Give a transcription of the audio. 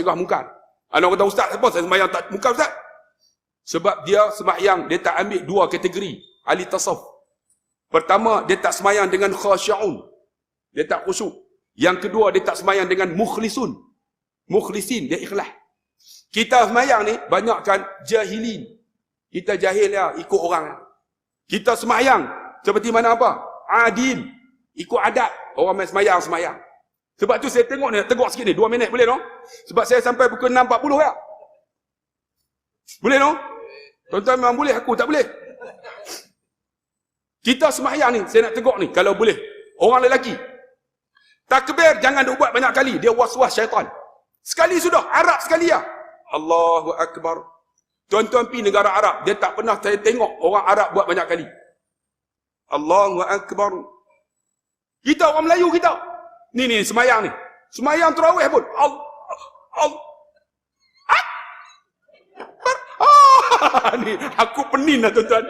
cegah mungkar. Ada orang kata, ustaz, apa saya sembahyang tak mungkar, ustaz? Sebab dia sembahyang, dia tak ambil dua kategori ahli tasawuf. Pertama, dia tak sembahyang dengan khasyi'un, dia tak khusyuk. Yang kedua, dia tak sembahyang dengan mukhlisin, dia ikhlas. Kita sembahyang ni banyakkan jahilin. Kita jahil ya, ikut orang. Kita sembahyang seperti mana apa? Adil, ikut adat. Orang main sembahyang. Sebab tu saya tengok ni, tegak sikit ni, 2 minit boleh no? Sebab saya sampai pukul 6.40 ya. Boleh no? Tuan-tuan memang boleh, aku tak boleh. Kita sembahyang ni, saya nak tegak ni, kalau boleh. Orang lelaki, takbir jangan dia buat banyak kali, dia was-was syaitan. Sekali sudah, Arab sekali ya. Allahu Akbar. Tuan-tuan pergi negara Arab, dia tak pernah saya tengok orang Arab buat banyak kali. Allahu Akbar. Kita orang Melayu kita, ni semayang ni, semayang tarawih pun ni aku penin lah tuan-tuan.